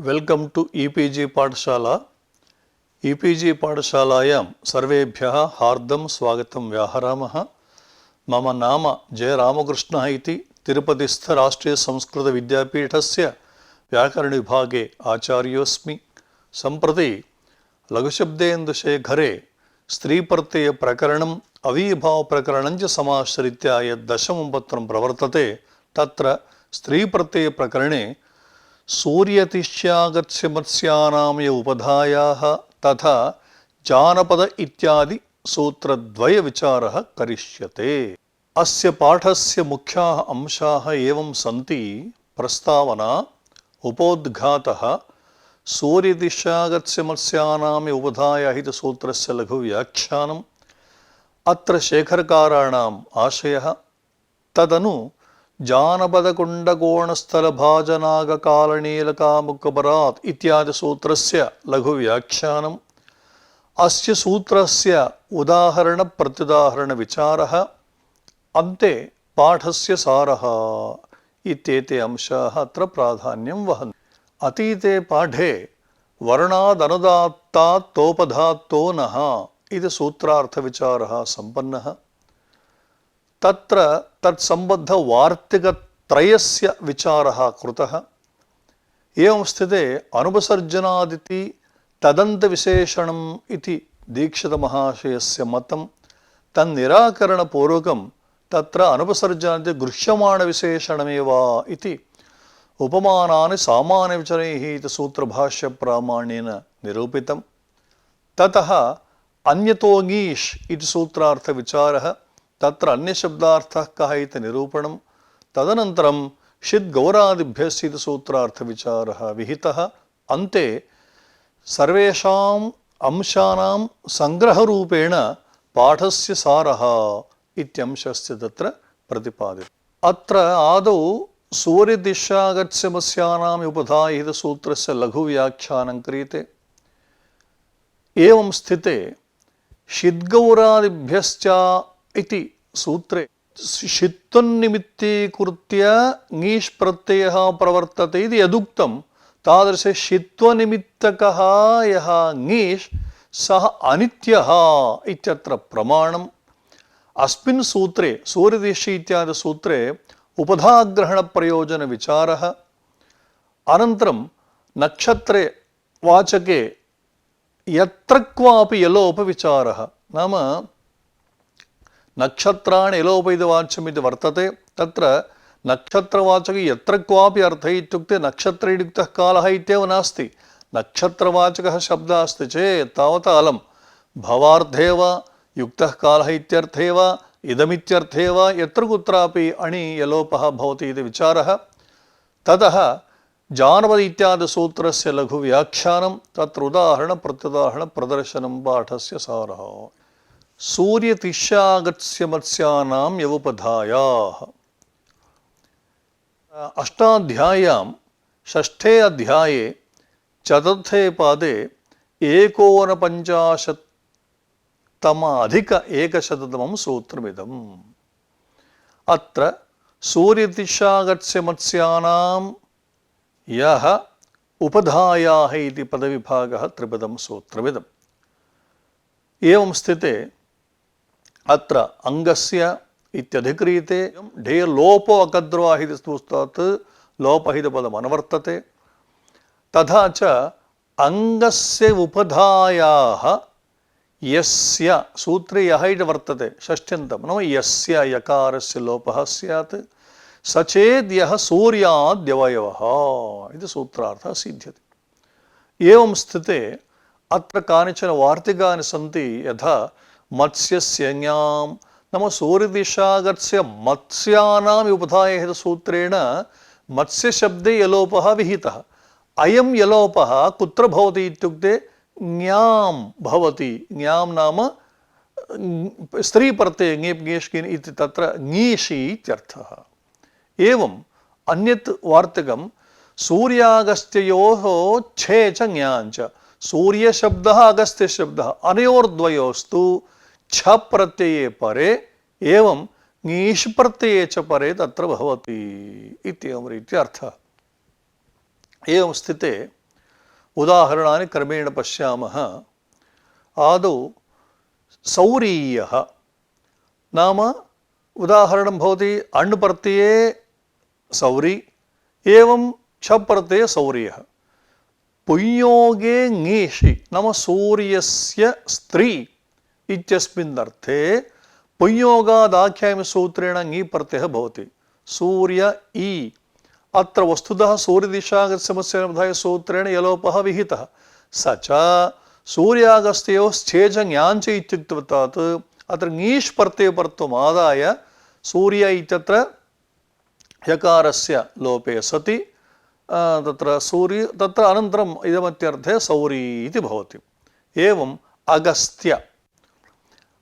Welcome to e-PG पाठशाला। E-PG पाठशालायां सर्वेभ्यः हार्दं स्वागतं व्याहरामः। मम नाम जयरामकृष्णः इति तिरुपतिस्थ राष्ट्रीयसंस्कृतविद्यापीठस्य व्याकरणविभागे आचार्योऽस्मि। सम्प्रति लघुशब्देन्दुशेखरे स्त्रीप्रत्ययप्रकरणम् अवीभावप्रकरणं च समाश्रित्य यद् दशमं पत्रं प्रवर्तते तत्र स्त्रीप्रत्ययप्रकरणे सूर्यतिष्यागत्स्यमत्स्यानां य उपधायाः तथा जानपद इत्यादि सूत्रद्वय विचारः करिष्यते। अस्य पाठस्य मुख्याः अंशाः एवं सन्ति। प्रस्तावना, उपोद्घातः, सूर्यतिष्यागत्स्यमत्स्यानां य उपधायाः इति सूत्रस्य लघुव्याख्यानम्, अत्र शेखरकाराणाम् आशयः, तदनु जानपदकुण्डकोणस्थलभाजनागकालनीलकामुकपरात् इत्यादि सूत्रस्य लघुव्याख्यानम्, अस्य सूत्रस्य उदाहरण प्रत्युदाहरण विचारः, अन्ते पाठस्य सारः इत्येते अंशाः अत्र प्राधान्यं वहन्ति। अतीते पाठे वर्णादनुदात्तात्तोपधात्तो नः इति सूत्रार्थविचारः सम्पन्नः। तत्र तत्सम्बद्धवार्तिकत्रयस्य विचारः कृतः। एवं स्थिते अनुपसर्जनादिति तदन्तविशेषणम् इति दीक्षितमहाशयस्य मतं। तन्निराकरणपूर्वकं तत्र अनुपसर्जनादिति गृह्यमाणविशेषणमेव इति उपमानानि सामान्यविचरैः इति सूत्रभाष्यप्रामाण्येन निरूपितं। ततः अन्यतोङीष् इति सूत्रार्थविचारः, तत्र अन्यशब्दार्थः कः इति निरूपणं। तदनन्तरं षिद्गौरादिभ्यस्य इति सूत्रार्थविचारः विहितः। अन्ते सर्वेषाम् अंशानां सङ्ग्रहरूपेण पाठस्य सारः इत्यंशस्य तत्र प्रतिपादितः। अत्र आदौ सूर्यदिशागत्स्यमस्यानाम् उपधाय इति सूत्रस्य लघुव्याख्यानं क्रियते। एवं स्थिते षिद्गौरादिभ्यश्च इति सूत्रे षित्वन्निमित्तीकृत्य ङीष् प्रत्ययः प्रवर्तते इति यदुक्तं, तादृश षित्वनिमित्तकः यः ङीष् सः अनित्यः इत्यत्र प्रमाणम्। अस्मिन् सूत्रे सूर्यदिशि इत्यादि सूत्रे उपधाग्रहणप्रयोजनविचारः, अनन्तरं नक्षत्रे वाचके यत्र क्वापि यलोपविचारः, नाम नक्षत्राणि यलोप इति वाच्यमिति वर्तते। तत्र नक्षत्रवाचके यत्र क्वापि अर्थः इत्युक्ते नक्षत्रेयुक्तः कालः इत्येव नास्ति। नक्षत्रवाचकः शब्दः अस्ति चेत् तावता अलं, भवार्थे वा युक्तः कालः इत्यर्थे वा इदमित्यर्थे वा यत्र कुत्रापि अणि यलोपः भवति इति विचारः। ततः जानपद इत्यादि सूत्रस्य लघुव्याख्यानं, तत्र उदाहरण प्रत्युदाहरण प्रदर्शनं पाठस्य सारः। सूर्यतिष्यागत्स्यमत्स्यानां यवुपधायाः। अष्टाध्याय्यां षष्ठे अध्याये चतुर्थे पादे 49-अधिक-100तमं सूत्रमिदम्। अत्र सूर्यतिष्यागत्स्यमत्स्यानां यः उपधायाः इति पदविभागः त्रिपदं सूत्रमिदम्। एवं स्थिते अत्र अङ्गस्य इत्यधिक्रियते। ढे लोपो अकद्रवाहिति स्तुस्तात् लोपहितपदम् अनुवर्तते। तथा च अङ्गस्य उपधायाः यस्य सूत्रे यः इति वर्तते षष्ठ्यन्तं, नाम यस्य यकारस्य लोपः स्यात् स चेद् यः सूर्याद्यवयवः इति सूत्रार्थः सिद्ध्यति। एवं स्थिते अत्र कानिचन वार्तिकानि सन्ति। यथा मत्स्यस्य ञां, नाम सूर्यदिशागत्स्य मत्स्यानाम् उपधायः इति सूत्रेण मत्स्यशब्दे यलोपः विहितः। अयं यलोपः कुत्र भवति इत्युक्ते ञां भवति। ञां नाम स्त्रीप्रत्यये ङेप् ङेष्किन् इति तत्र ङीषि इत्यर्थः। एवम् अन्यत् वार्तिकं सूर्यागस्त्ययोः छे च ञाञ्च, सूर्यशब्दः अगस्त्यशब्दः अनयोर्द्वयोस्तु छ प्रत्यये परे एवं ङीष् प्रत्यये च परे तत्र भवति इत्येवं रीत्या अर्थः। एवं स्थिते उदाहरणानि क्रमेण पश्यामः। आदौ सौरीयः नाम उदाहरणं भवति अण् प्रत्यये सौरी एवं छप् प्रत्यये सौर्यः। पुंयोगे ङीषि नाम सूर्यस्य स्त्री इत्यस्मिन् अर्थे पुंयोगादाख्यायिसूत्रेण ङी प्रत्ययः भवति। सूर्य ई अत्र वस्तुतः सूर्यदिशागतसमस्यानुबन्धाय सूत्रेण यलोपः विहितः। स च सूर्यागस्त्योः छेज ञाञ्च इत्युक्तवतात् अत्र ङीष् प्रत्ययपरत्वमादाय सूर्य इत्यत्र यकारस्य लोपे सति तत्र अनन्तरम् इदमत्यर्थे सौरी इति भवति। एवम् अगस्त्य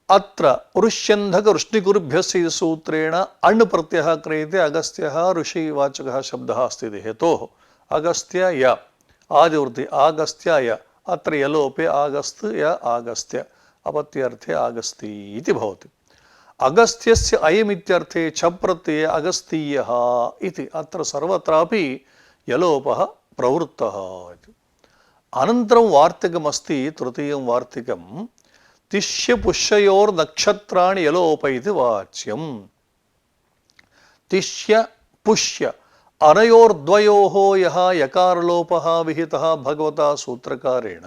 अत्र ऋष्यन्धकवृष्णिकुरुभ्यस्य इति सूत्रेण अण् प्रत्ययः क्रियते। अगस्त्यः ऋषिवाचकः शब्दः अस्ति इति हेतोः। अगस्त्य य आदिवृत्ति आगस्त्याय अत्र यलोपे आगस्त्य आगस्त्य अपत्यर्थे आगस्ती इति भवति। अगस्त्यस्य अयमित्यर्थे छप् प्रत्यये अगस्तीयः इति अत्र सर्वत्रापि यलोपः प्रवृत्तः इति। अनन्तरं वार्तिकमस्ति तृतीयं वार्तिकं तिष्यपुष्ययोर्नक्षत्राणि यलोप इति वाच्यम्। तिष्य पुष्य अनयोर्द्वयोः यः यकारलोपः विहितः भगवता सूत्रकारेण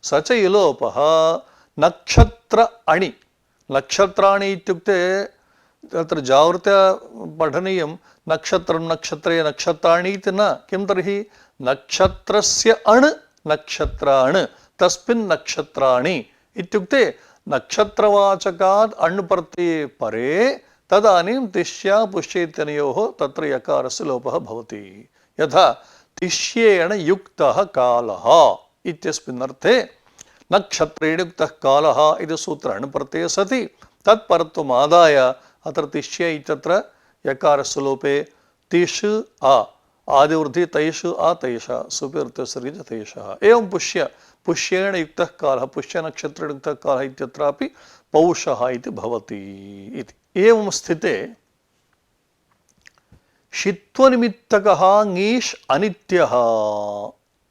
स च यलोपः नक्षत्र अणि। नक्षत्राणि इत्युक्ते तत्र जागृत्य पठनीयं। नक्षत्रं नक्षत्रे नक्षत्राणि इति न। किं तर्हि नक्षत्रस्य अण् नक्षत्राण् तस्मिन् नक्षत्राणि इत्युक्ते नक्षत्रवाचकात् अण् प्रत्यये परे तदानीं तिष्या पुष्य इत्यनयोः तत्र यकारस्य लोपः भवति। यथा तिष्येण युक्तः कालः इत्यस्मिन् अर्थे नक्षत्रेण युक्तः कालः इति सूत्र अण् प्रत्यये सति तत्परत्वमादाय अत्र तिष्य इत्यत्र यकारस्य लोपे तिष् आ आदिवृद्धि तैष आ तैषा सुपिर्तसर्गे च तैषः। एवं पुष्येण युक्तः कालः पुष्यनक्षत्रेण युक्तः कालः इत्यत्रापि पौषः इति भवति इति। एवं स्थिते षित्वनिमित्तकः ङीष् अनित्यः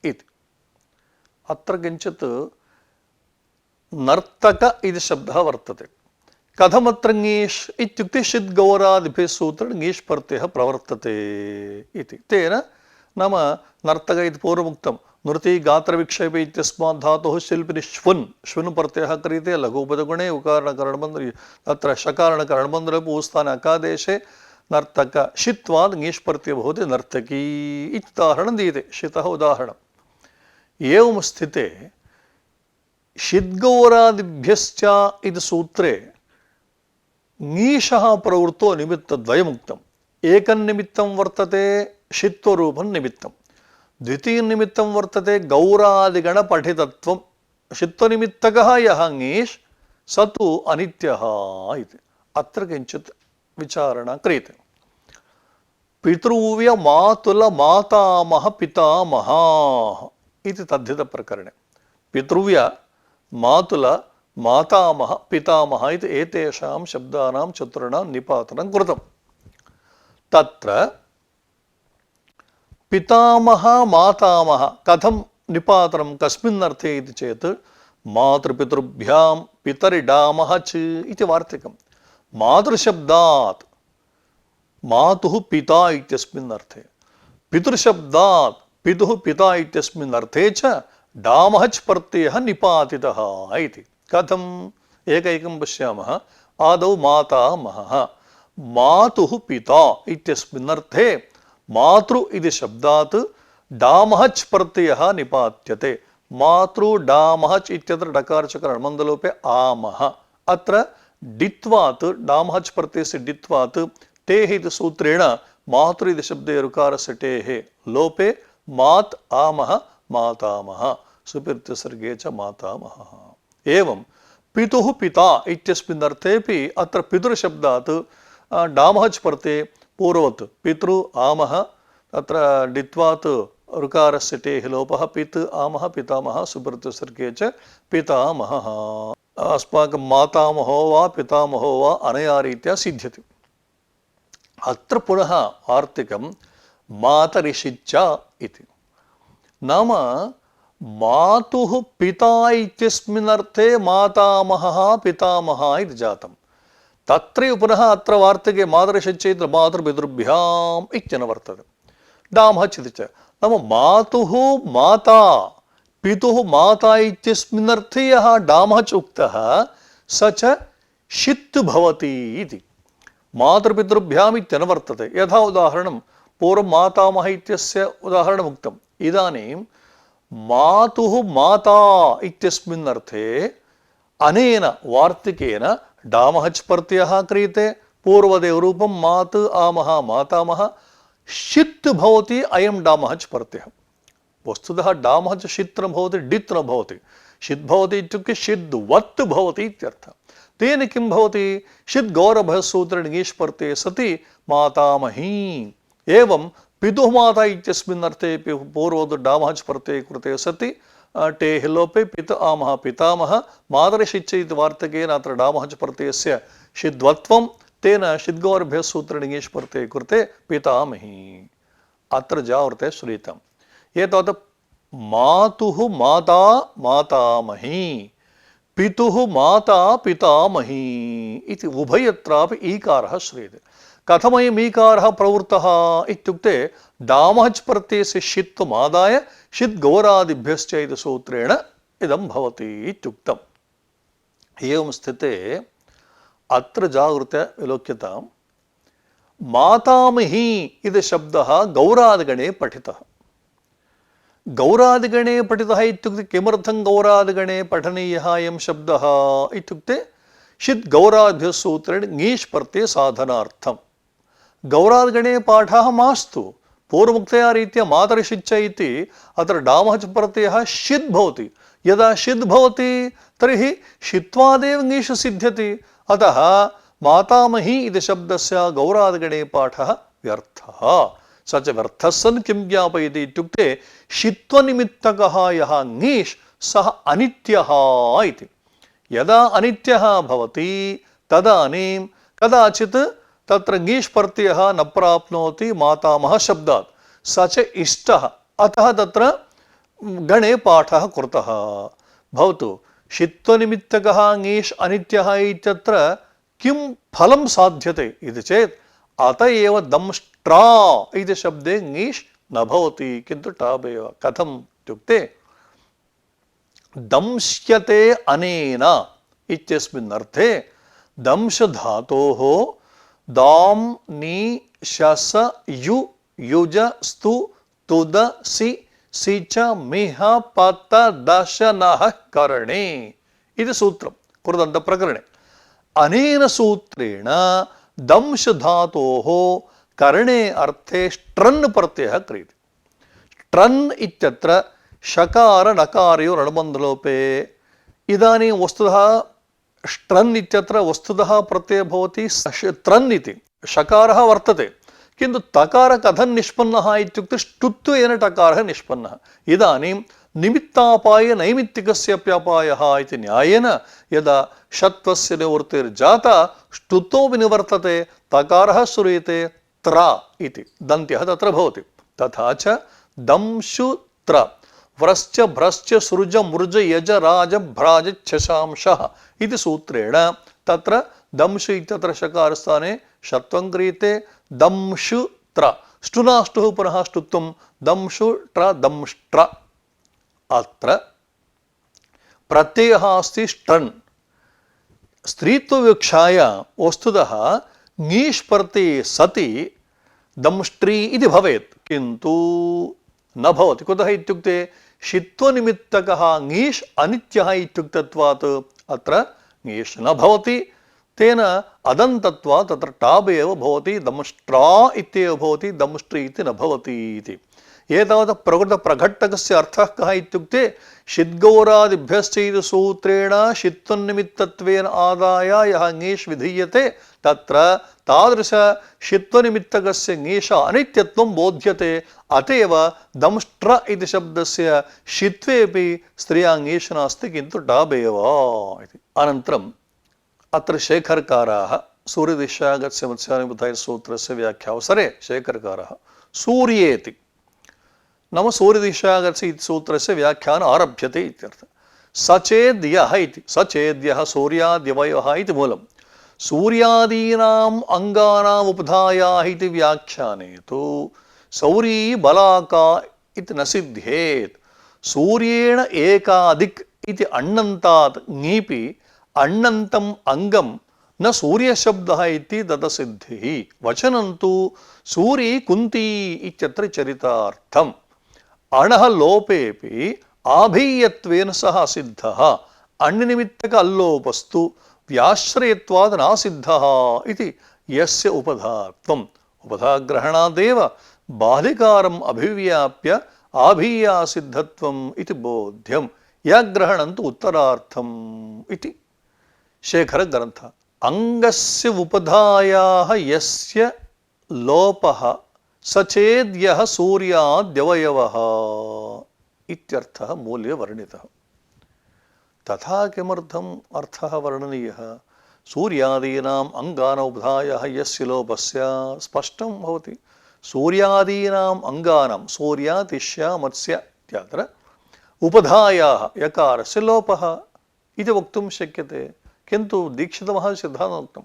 इति। अत्र किञ्चित् नर्तक इति शब्दः वर्तते। कथमत्र ङीष् इत्युक्ते षिद्गौरादिभिः सूत्रेण ङीष् प्रत्ययः प्रवर्तते इति। तेन नाम नर्तक इति पूर्वमुक्तं नृति गात्रविक्षेपे इत्यस्मात् धातोः शिल्पिनि श्वन् श्वन् प्रत्ययः क्रियते लघुपदगुणे उकारणकरणबन्धे तत्र शकारणकरणबन्धे पूस्थाने अकादेशे नर्तक षित्वात् ङीष् प्रत्ययः भवति नर्तकी इति उदाहरणं दीयते। षितः उदाहरणम्। एवं स्थिते षिद्गौरादिभ्यश्च इति सूत्रे ङीषः प्रवृत्तो निमित्तद्वयमुक्तम्। एकन्निमित्तं वर्तते षित्वरूपं निमित्तं। द्वितीयनिमित्तं वर्तते गौरादिगणपठितत्वं। षित्वनिमित्तकः यः ङीष् स तु अनित्यः इति। अत्र किञ्चित् विचारणा क्रियते। पितृव्य मातुल मातामह पितामहाः इति तद्धितप्रकरणे पितृव्य मातुल मातामह पितामह इति एतेषां शब्दानां चतुर्णां निपातनं कृतं। तत्र पितामह मातामह कथं निपातनं कस्मिन् अर्थे इति चेत् मातृपितृभ्यां पितरिडामः च इति वार्तिकं। मातृशब्दात् मातुः पिता इत्यस्मिन् अर्थे, पितृशब्दात् पितुः पिता इत्यस्मिन् अर्थे च डामहच् प्रत्ययः निपातितः इति। कथम् एकैकं पश्यामः। आदौ मातामहः मातुः पिता इत्यस्मिन् अर्थे मातृ इति शब्दात् डामहच् प्रत्ययः निपात्यते। मातृ डामहच् इत्यत्र डकारचकरणमन्दलोपे आमः। अत्र डित्वात् डामहच् प्रत्ययस्य डित्वात् तेः इति सूत्रेण मातृ इति शब्दे ऋकारस्य टेः लोपे मात् आमः मातामह सुपिर्तिसर्गे च मातामहः। एवं पितुः पिता इत्यस्मिन् अर्थेपि अत्र पितृशब्दात् डामहच् प्रत्यये पूर्ववत् पितृ आमः अत्र डित्वात् ऋकारस्य टेः लोपः पित् आमः पितामहः सुपिर्तिसर्गे च पितामहः। अस्माकं मातामहो वा पितामहो वा अनया रीत्या सिद्ध्यति। अत्र पुनः वार्तिकं मातरिषिच्च इति। नाम मातुः पिता इत्यस्मिन्नर्थे मातामहः पितामहः इति जातम्। तत्रैव पुनः अत्र वार्तिके मातरिषच्चैत्र मातृपितृभ्याम् इत्यन वर्तते। डामः चिति च नाम मातुः माता पितुः माता इत्यस्मिन्नर्थे यः डामः च उक्तः स च षित् भवति इति। मातृपितृभ्याम् इत्यन वर्तते। यथा उदाहरणं पूर्वं मातामह इत्यस्य उदाहरणम् उक्तम्। इदानीं मातुः माता इत्यस्मिन्नर्थे अनेन वार्तिकेन डामः च प्रत्ययः क्रियते। पूर्वदेव रूपं मात् आमः मातामह षित् भवति अयं डामः च प्रत्ययः। वस्तुतः डामः च षित् न भवति डित् न भवति। षित् भवति इत्युक्ते षिद्वत् भवति इत्यर्थः। तेन किं भवति षित् गौरभसूत्रेण ङीष् प्रत्यये सति मातामही। एवं पितुः माता इत्यस्मिन्नर्थे पूर्वोक्त डामः च प्रत्यये कृते सति टेः लोपे पित आमः पितामह मातरिषिच्च इति वार्तिकेन अत्र डामः च प्रत्ययस्य षिद्वत्वं तेन षिद्गौरभ्यसूत्रेण ङीष् प्रत्यये कृते पितामही। अत्र जावृते श्रूयताम्। एतावत् मातुः माता मातामही पितुः माता पितामही इति उभयत्रापि ईकारः श्रूयते। कथमयम् ईकारः प्रवृत्तः इत्युक्ते डामः च प्रत्ययस्य षित्वम् आदाय षित् गौरादिभ्यश्च इति सूत्रेण इदं भवति इत्युक्तम्। एवं स्थिते अत्र जागृत्य विलोक्यताम्। मातामही इति शब्दः गौरादिगणे पठितः। गौरादिगणे पठितः इत्युक्ते किमर्थं गौरादिगणे पठनीयः अयं शब्दः इत्युक्ते षित् गौरादिभ्यः सूत्रेण ङीष् प्रत्यये साधनार्थं। गौरादिगणे पाठः मास्तु। पूर्वोक्तया रीत्या मातरिषिच्च इति अत्र डामः च प्रत्ययः षित् भवति। यदा षित् भवति तर्हि षित्वादेव ङीष् सिद्ध्यति। अतः मातामही इति शब्दस्य गौरादिगणे पाठः व्यर्थः। स च व्यर्थः सन् किं ज्ञापयति इत्युक्ते षित्वनिमित्तकः यः ङीष् सः अनित्यः इति। यदा अनित्यः भवति तदानीं कदाचित् तत्र ङीष् प्रत्ययः न प्राप्नोति मातामह शब्दात्। स च इष्टः। अतः तत्र गणे पाठः कृतः। भवतु षित्वनिमित्तकः ङीष् अनित्यः इत्यत्र किं फलं साध्यते इति चेत् अत एव दंष्ट्रा इति शब्दे ङीष् न भवति किन्तु टाबेव। कथम् इत्युक्ते दंश्यते अनेन इत्यस्मिन् अर्थे दंश धातोः दाम् नि शस यु युज स्तु तुद सि सि च मिह पत दश नः करणे इति सूत्रं कृदन्तप्रकरणे। अनेन सूत्रेण दंश धातोः करणे अर्थे स्ट्रन् प्रत्ययः क्रियते। स्ट्रन् इत्यत्र शकार नकारयोः रणबन्धलोपे। इदानीं वस्तुतः स्ट्रन् इत्यत्र वस्तुतः प्रत्ययः भवति त्रन् इति शकारः वर्तते। किन्तु तकारः कथं निष्पन्नः इत्युक्ते ष्टुत्वेन टकारः निष्पन्नः। इदानीं निमित्तापाय नैमित्तिकस्याप्यपायः इति न्यायेन यदा षत्वस्य निवृत्तिर्जाता ष्टुत्वोऽपि निवर्तते तकारः श्रूयते त्र इति दन्त्यः तत्र भवति। तथा च दंशुत्र व्रश्च भ्रश्च सृज मृज यज राज भ्राज छशांशः इति सूत्रेण तत्र दंशु इत्यत्र शकारस्थाने षत्वं क्रियते। दंशुत्र ष्टुनाष्टुः पुनः ष्टुत्वं दंशुट्र दंष्ट्र। अत्र प्रत्ययः अस्ति स्ट्रन्। स्त्रीत्वविवक्षाय वस्तुतः ङीष् प्रत्यये सति दंष्ट्री इति भवेत् किन्तु न भवति। कुतः इत्युक्ते षित्वनिमित्तकः ङीष् अनित्यः इत्युक्तत्वात् अत्र ङीष् न भवति। तेन अदन्तत्वात् तत्र टाब् एव भवति। दंष्ट्रा इत्येव भवति दंष्ट्री इति न भवति इति। एतावत् प्रकृतप्रघट्टकस्य अर्थः कः इत्युक्ते षिद्गौरादिभ्यश्च इति सूत्रेण षित्वनिमित्तत्वेन आदाय यः ङीष् विधीयते तत्र तादृश षित्वनिमित्तकस्य ङीष अनित्यत्वं बोध्यते। अत एव दंष्ट्र इति शब्दस्य षित्वेपि स्त्रिया ङीष् नास्ति किन्तु डाब् एव इति। अनन्तरम् अत्र शेखरकाराः सूर्यदिशागतस्य मत्स्यानिबुधाय सूत्रस्य व्याख्यावसरे शेखरकाराः सूर्येति नाम सूर्यदिशागस्य इति सूत्रस्य व्याख्यानम् आरभ्यते इत्यर्थः। सचेद्यः इति, सचेद्यः सूर्याद्यवयवः इति मूलम्। सूर्यादीनाम् अङ्गानाम् उपधायाः इति व्याख्याने तु सौरी बलाका इति न सिद्ध्येत्। सूर्येण एकादिक् इति अण्णन्तात् ङीपि अण्णन्तम् अङ्गं न सूर्यशब्दः इति तदसिद्धिः। वचनं तु सूरी कुन्ती इत्यत्र चरितार्थम्। अणः लोपेपि आभीयत्वेन सह असिद्धः। अण्निमित्तक अल्लोपस्तु व्याश्रयत्वात् नासिद्धः इति यस्य उपधात्वम्। उपधाग्रहणादेव बाधिकारम् अभिव्याप्य आभीया सिद्धत्वम् इति बोध्यम्। यग्रहणं तु उत्तरार्थम् इति शेखरग्रन्थः। अंगस्य उपधायाः यस्य लोपः सचेद्यः सूर्याद्यवयवः इत्यर्थः मूल्ये वर्णितः। तथा किमर्थम् अर्थः वर्णनीयः? सूर्यादीनाम् अङ्गानाम् उपधायाः यस्य लोपस्य स्पष्टं भवति। सूर्यादीनाम् अङ्गानां सूर्या तिष्या मत्स्य इत्यत्र उपधायाः यकारस्य लोपः इति वक्तुं शक्यते। किन्तु दीक्षितमहर्षिसिद्धान्तम्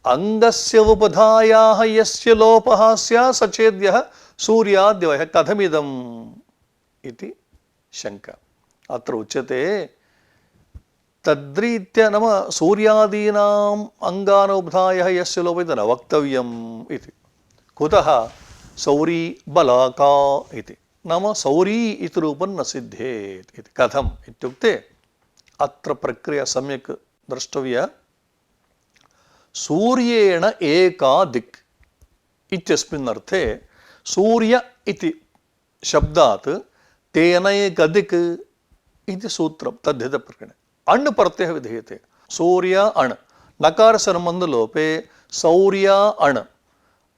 अङ्गस्य उपधायाः यस्य लोपः स्यात् सचेद्यः सूर्याद्यवयः कथमिदम् इति शङ्का। अत्र उच्यते तद्रीत्या नाम सूर्यादीनाम् अङ्गानाम् उपधायाः यस्य लोपः इति न वक्तव्यम् इति। कुतः? सौरी बलाका इति, नाम सौरी इति रूपं न सिद्धेत् इति। कथम् इत्युक्ते अत्र प्रक्रिया सम्यक् द्रष्टव्या। सूर्येण एका दिक् इत्यस्मिन् अर्थे सूर्य इति शब्दात् तेनैकदिक् इति सूत्रं तद्धितप्रकरणे अण् प्रत्ययः विधीयते। सूर्य अण् नकारसम्बन्धलोपे सौर्य अण्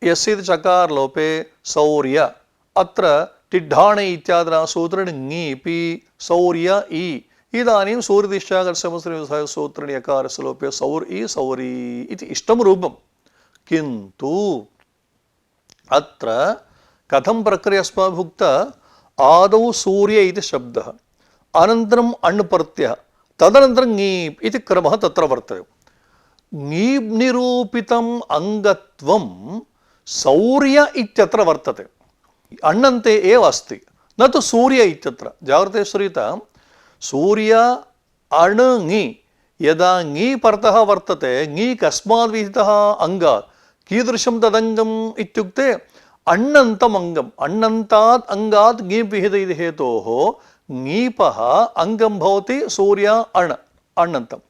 यस्य चकार लोपे सौर्य। अत्र टिड्ढाणे इत्यादिना सूत्रेण ङीपि सौर्य इ। इदानीं सूर्यदिशागरसंवत्सरे सूत्रेण यकारस्य लोपे सौर् इ सौरी इति इष्टं रूपं। किन्तु अत्र कथं प्रक्रिया अस्माभिः उक्ता? आदौ सूर्य इति शब्दः, अनन्तरम् अण् प्रत्ययः, तदनन्तरं ङीप् इति क्रमः तत्र वर्तते। ङीप् निरूपितम् अङ्गत्वं सौर्य इत्यत्र वर्तते, अण्णन्ते एव अस्ति, न तु सूर्य इत्यत्र। जाग्रते श्रूयताम्। सूर्य अण् ङि, यदा ङि परतः वर्तते, ङि कस्मात् विहितः? अङ्गात्। कीदृशं तदङ्गम् इत्युक्ते अण्णन्तम् अङ्गम्। अण्णन्तात् अङ्गात् ङि विहित इति हेतोः ङीपः अङ्गं भवति सूर्य अण् अण्णन्तम्।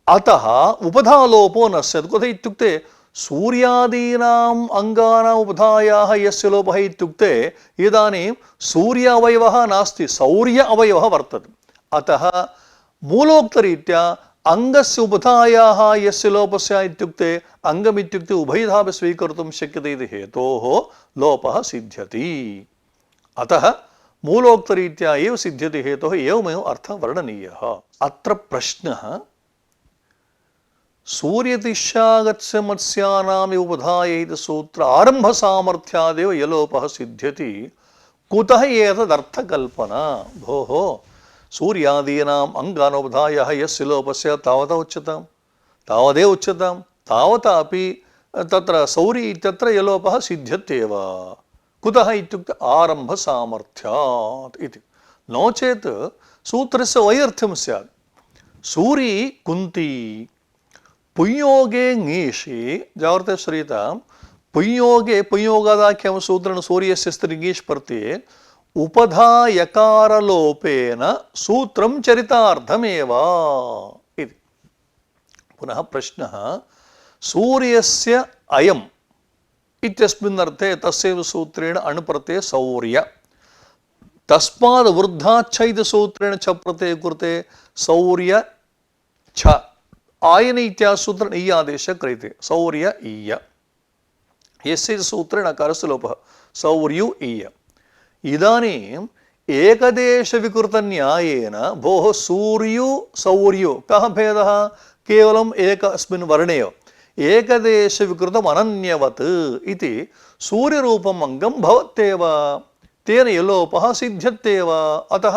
अतः उपधालोपो न स्यात्। कुतः इत्युक्ते सूर्यादीनाम् अङ्गानाम् उपधायाः यस्य लोपः इत्युक्ते इदानीं सूर्य अवयवः नास्ति, सौर्य अवयवः वर्तते। अतः मूलोक्तरीत्या अङ्गस्य उपधायाः यस्य लोपस्य इत्युक्ते अङ्गमित्युक्ते उभयथापि स्वीकर्तुं शक्यते इति हेतोः लोपः सिद्ध्यति। अतः मूलोक्तरीत्या एव सिद्ध्यति हेतोः एवमेव अर्थः वर्णनीयः। अत्र प्रश्नः, सूर्यदिशागस्य मत्स्यानाम् उपधाय इति सूत्र आरम्भसामर्थ्यादेव यलोपः सिद्ध्यति, कुतः एतदर्थकल्पना? भोः, सूर्यादीनाम् अङ्गानोपधायाः यस्य लोपस्य तावता उच्यताम्, तावदेव उच्यताम्, तावतापि तत्र सौरी इत्यत्र यलोपः सिद्ध्यत्येव। कुतः इत्युक्ते आरम्भसामर्थ्यात् इति। नो चेत् सूत्रस्य वैर्थ्यं स्यात्। सूरी कुन्ती पुंयोगे ङीषि, जाग्रते श्रूयताम्। पुंयोगे पुंयोगादाख्यं सूत्रेण सूर्यस्य स्त्री ङीष् प्रत्यये उपधा यकारलोपेन सूत्रं चरितार्थमेव इति। पुनः प्रश्नः, सूर्यस्य अयम् इत्यस्मिन् अर्थे तस्यैव सूत्रेण अण् प्रत्यये सौर्य, तस्माद् वृद्धाच्छ इति सूत्रेण च प्रत्यये कृते सौर्य छ, आयन इत्यासूत्रेण इ आदेशः क्रियते, सौर्य ईय। यस्य सूत्रेण अकारस्य लोपः सौर्यु ईय। इदानीम् एकदेशविकृतन्यायेन भोः सूर्यु सौर्यु कः भेदः? केवलम् एकस्मिन् वर्णे एकदेशविकृतम् अनन्यवत् इति सूर्यरूपम् अङ्गं भवत्येव। तेन यलोपः सिद्ध्यत्येव अतः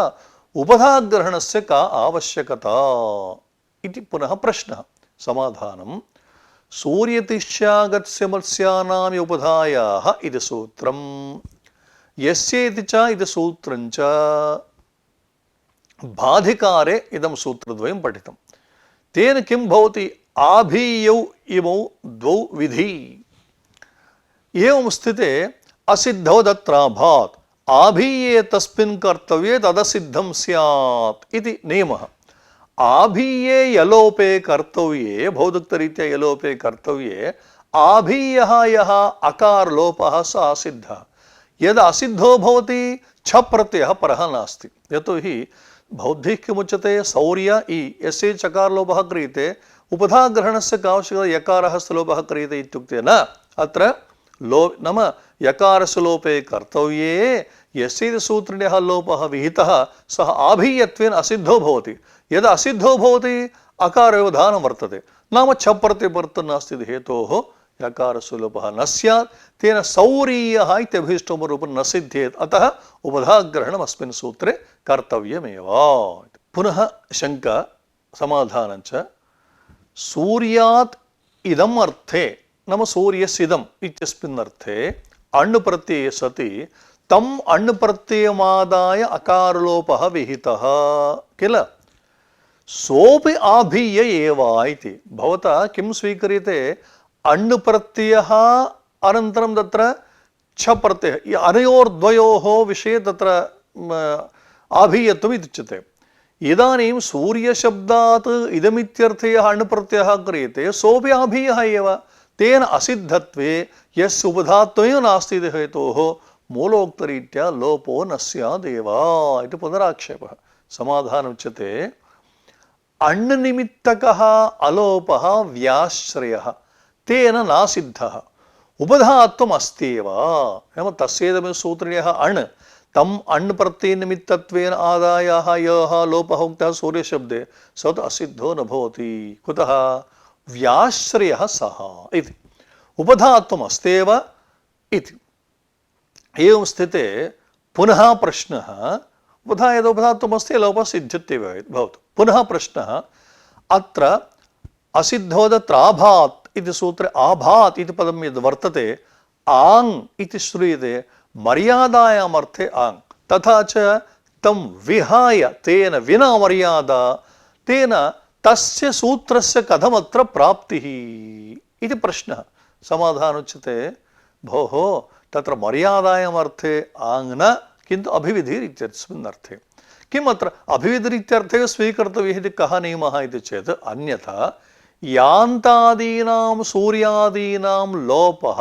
उपधाग्रहणस्य का आवश्यकता इति पुनः प्रश्नः। समाधानं सूर्यतिष्यागत्स्य मत्स्यानाम् उपधायाः इति सूत्रम् यस्येति च इति सूत्रं च बाधिकारे इदं सूत्रद्वयं पठितं। तेन किं भवति आभीयौ इमौ द्वौ विधि एवं स्थिते असिद्धौ तत्राभात् आभीये तस्मिन् कर्तव्ये तदसिद्धं स्यात् इति नियमः। आभीये यलोपे कर्तव्ये भौदुक्तरीत्या यलोपे कर्तव्ये आभीयः यः अकारलोपः स असिद्धः। यद् असिद्धो भवति छ प्रत्ययः परः नास्ति। यतोहि बौद्धिः किमुच्यते सौर्य इ यस्य चकारलोपः क्रियते उपधाग्रहणस्य का आवश्यकता यकारः लोपः क्रियते इत्युक्ते न अत्र लो नाम यकारस्य लोपे कर्तव्ये यस्य सूत्रिणः लोपः विहितः सः आभीयत्वेन असिद्धो भवति। यद् असिद्धो भवति अकारव्यवधानं वर्तते नाम छ प्रत्ययः नास्ति हेतोः यकारस्य लोपः न स्यात् तेन सौरीयः इत्यभीष्टरूपं न सिद्ध्येत् अतः उपधाग्रहणम् अस्मिन् सूत्रे कर्तव्यमेव। पुनः शङ्का समाधानं च सूर्यात् इदम् अर्थे नाम सूर्यस्यिदम् इत्यस्मिन् अर्थे अण् प्रत्यये सति तम् अण् प्रत्ययमादाय अकारलोपः विहितः किल सोऽपि आभीय एव इति। भवता किं स्वीक्रियते अण् प्रत्ययः अनन्तरं तत्र छ प्रत्ययः अनयोर्द्वयोः विषये तत्र आभीयत्वम् इत्युच्यते। इदानीं सूर्यशब्दात् इदमित्यर्थयः अण् प्रत्ययः क्रियते सोऽपि आभीयः एव तेन असिद्धत्वे यस्य उपधात्वमेव नास्ति इति हेतोः मूलोक्तरीत्या लोपो न स्यादेव इति पुनराक्षेपः। समाधानमुच्यते अण् निमित्तकः अलोपः व्याश्रयः तेन नासिद्धः उपधात्वम् अस्त्येव। नाम तस्येदमेव सूत्रिणः अण् तम् अण् प्रत्ययनिमित्तत्वेन आदायः यः लोपः उक्तः सूर्यशब्दे स तु असिद्धो न भवति। कुतः व्याश्रयः सः इति उपधात्वम् अस्त्येव इति। एवं स्थिते पुनः प्रश्नः उपधात्वम् अस्ति लोपः सिद्ध्यत्येव भवतु। पुनः प्रश्नः अत्र असिद्धो तत्र आभात् इति सूत्रे आभात् इति पदं यद् वर्तते आङ् इति श्रूयते मर्यादायाम् अर्थे आङ् तथा च तं विहाय तेन विना मर्यादा तेन तस्य सूत्रस्य कथमत्र प्राप्तिः इति प्रश्नः। समाधानोच्यते भोः तत्र मर्यादायाम् अर्थे आङ् न किन्तु अभिविधिः इत्यस्मिन् अर्थे। किम् अत्र अभिविधिः इत्यर्थे स्वीकर्तव्यः इति कः नियमः इति चेत् अन्यथा यान्तादीनां सूर्यादीनां लोपः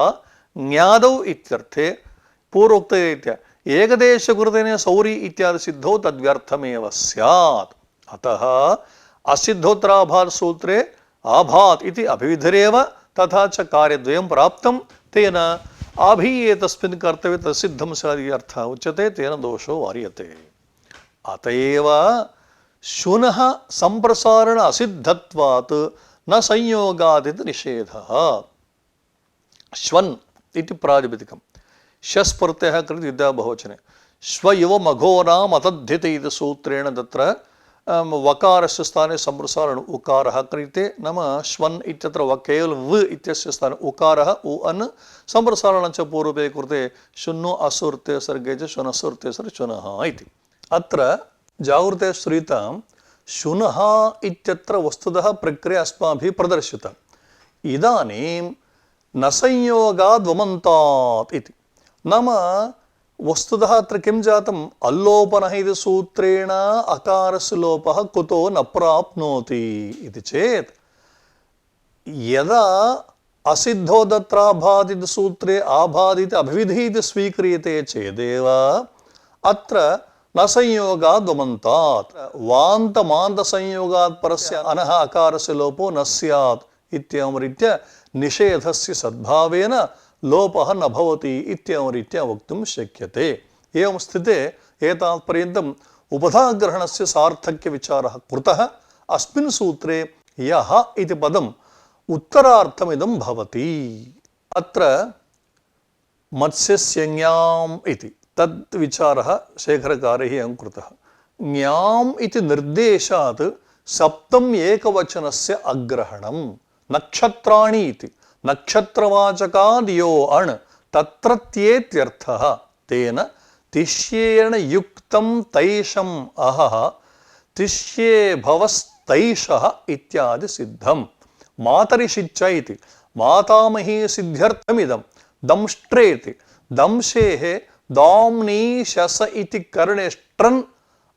ज्ञादौ इत्यर्थे पूर्वोक्तरीत्या एकदेशकृतेन सौरी इत्यादि सिद्धौ तद्व्यर्थमेव स्यात्। अतः असिद्धोत्तराभात् सूत्रे आभात् इति अभिविधिरेव तथा च कार्यद्वयं प्राप्तं तेन आभीये तस्मिन् कर्तव्ये तत्सिद्धं स्यात् इति अर्थः उच्यते तेन दोषो वार्यते। अत एव शुनः सम्प्रसारण असिद्धत्वात् न संयोगादिति निषेधः। श्वन् इति प्रातिपदिकं शस् प्रत्ययः कृत विद्या बहुवचने श्व इव मघोनाम् अतद्धिते इति सूत्रेण तत्र वकारस्य स्थाने सम्प्रसारण उकारः क्रियते। नाम श्वन् इत्यत्र केवलं व इत्यस्य स्थाने उकारः उ अन् सम्प्रसारणं च पूर्वे कृते शुन्नो असुर्ते सर्गे च शुनसुर्ते सर शुनः इति। अत्र जागृते श्रूयतां शुनः इत्यत्र वस्तुतः प्रक्रिया अस्माभिः प्रदर्शिता। इदानीं न संयोगाद् वमन्तात् इति नाम वस्तुतः अत्र किं जातम् अल्लोपनः इति सूत्रेण अकारस्य लोपः कुतो न प्राप्नोति इति चेत् यदा असिद्धो तत्राभात् इति सूत्रे आभात् इति अभिविधिः इति स्वीक्रियते चेदेव अत्र न संयोगाद् वमन्तात् वान्तमान्तसंयोगात् परस्य अनः अकारस्य लोपो न स्यात् इत्येवं रीत्या निषेधस्य सद्भावेन लोपः न भवति इत्येवं रीत्या वक्तुं शक्यते। एवं स्थिते एतावत्पर्यन्तम् उपधाग्रहणस्य सार्थक्यविचारः कृतः। अस्मिन् सूत्रे यः इति पदम् उत्तरार्थमिदं भवति। अत्र मत्स्यस्यज्ञाम् इति तद् विचारः शेखरकारैः एवं कृतः। ञाम् इति निर्देशात् सप्तम् एकवचनस्य अग्रहणं नक्षत्राणि इति नक्षत्रवाचकाद् यो अण् तत्रत्येत्यर्थः तेन तिष्येण युक्तं तैषम् अहः तिष्ये भवस्तैषः इत्यादि सिद्धम्। मातरिषिच्च इति मातामही सिद्ध्यर्थमिदं दंष्ट्रेति दंशेः दाम्नी शस इति कर्णेष्ट्रन्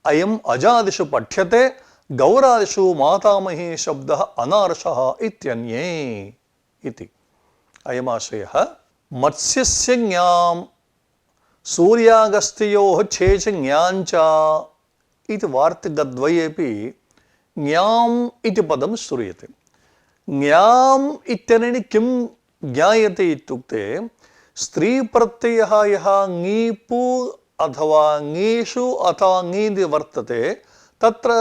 अयम् अजादिषु पठ्यते गौरादिषु मातामही शब्दः अनार्षः इत्यन्ये इति अयमाशयः। मत्स्यस्य ज्ञाम् सूर्यागस्त्योः छेच ज्ञाञ्च इति वार्तिकद्वयेपि ज्ञाम् इति पदं श्रूयते। ज्ञाम् इत्यनेन किं ज्ञायते इत्युक्ते स्त्रीप्रत्ययः यः ङीपु अथवा ङीषु अथवा ङीति वर्तते तत्र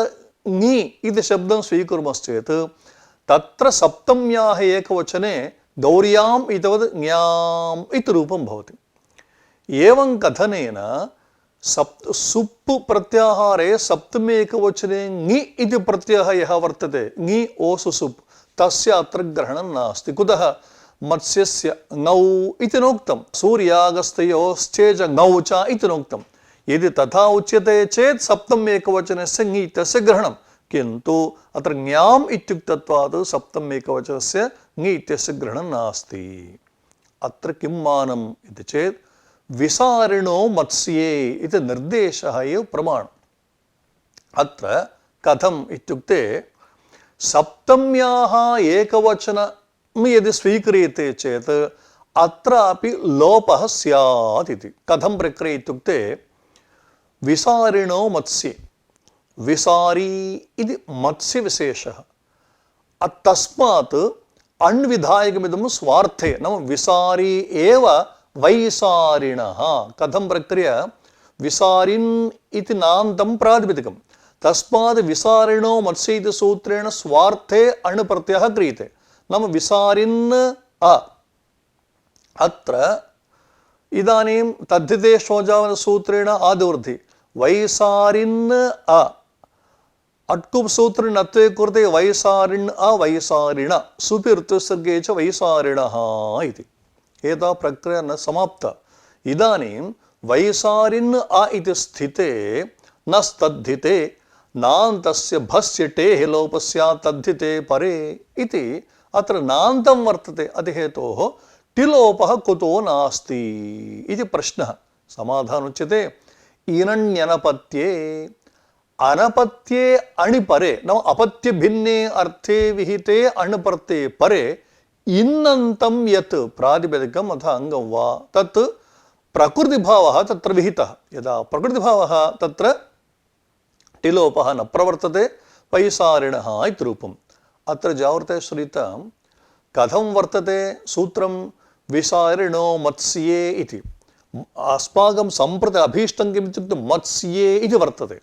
ङी इति शब्दं स्वीकुर्मश्चेत् तत्र सप्तम्याः एकवचने गौर्याम् इतिवत् ज्ञाम् इति रूपं भवति। एवं कथनेन सुप्पु प्रत्याहारे सप्तमे एकवचने ङि इति प्रत्ययः यः वर्तते ङि ओसु सुप् तस्य अत्र ग्रहणं नास्ति। कुतः? मत्स्यस्य ङौ इति नोक्तं सूर्यागस्त्योश्चेच ङौ च इति नोक्तं। यदि तथा उच्यते चेत् सप्तम एकवचनस्य ङि इत्यस्य ग्रहणं, किन्तु अत्र ज्ञाम् इत्युक्तत्वात् सप्तम एकवचनस्य ङि इत्यस्य ग्रहणं नास्ति। अत्र किं मानम् इति चेत् विसारिणो मत्स्ये इति निर्देशः एव प्रमाणम्। अत्र कथम् इत्युक्ते सप्तम्याः एकवचनं यदि स्वीक्रियते चेत् अत्रापि लोपः स्यात् इति। कथं प्रक्रिया इत्युक्ते विसारिणो मत्स्ये, विसारी इति मत्स्यविशेषः, तस्मात् अण्विधायकमिदं स्वार्थे नाम विसारी एव वैसारिणः। कथं प्रक्रिया? विसारिन् इति नान्तं प्रातिपदिकं, तस्मात् विसारिणो मत्स्य इति सूत्रेण स्वार्थे अण् प्रत्ययः क्रियते, नाम विसारिन् अ। अत्र इदानीं तद्धिते श्वोजावनसूत्रेण आदिवृद्धि वैसारिन् अ, अट्कुप् सूत्रे नत्वे कृते वैसारिण् अवैसारिण सुपि ऋत्विसर्गे च वैसारिणः इति। एता प्रक्रिया न समाप्ता। इदानीं वैसारिन् अ इति स्थिते न स्तद्धिते नान्तस्य भस्य टेः लोपस्यात् तद्धिते परे इति अत्र नान्तं वर्तते। अतिहेतोः टिलोपः कुतो नास्ति इति प्रश्नः। समाधानोच्यते इनण्यनपत्ये, अनपत्ये अणि परे नाम अपत्य भिन्ने अर्थे विहिते अण् प्रत्यये परे इन्नन्तं यत् प्रातिपदिकम् अथ अङ्गं वा तत् प्रकृतिभावः तत्र विहितः। यदा प्रकृतिभावः तत्र टिलोपः न प्रवर्तते वैसारिणः इति रूपम्। अत्र जावृते श्रुतं कथं वर्तते सूत्रं विसारिणो मत्स्ये इति। अस्माकं सम्प्रति अभीष्टं किम् इत्युक्ते मत्स्ये इति वर्तते।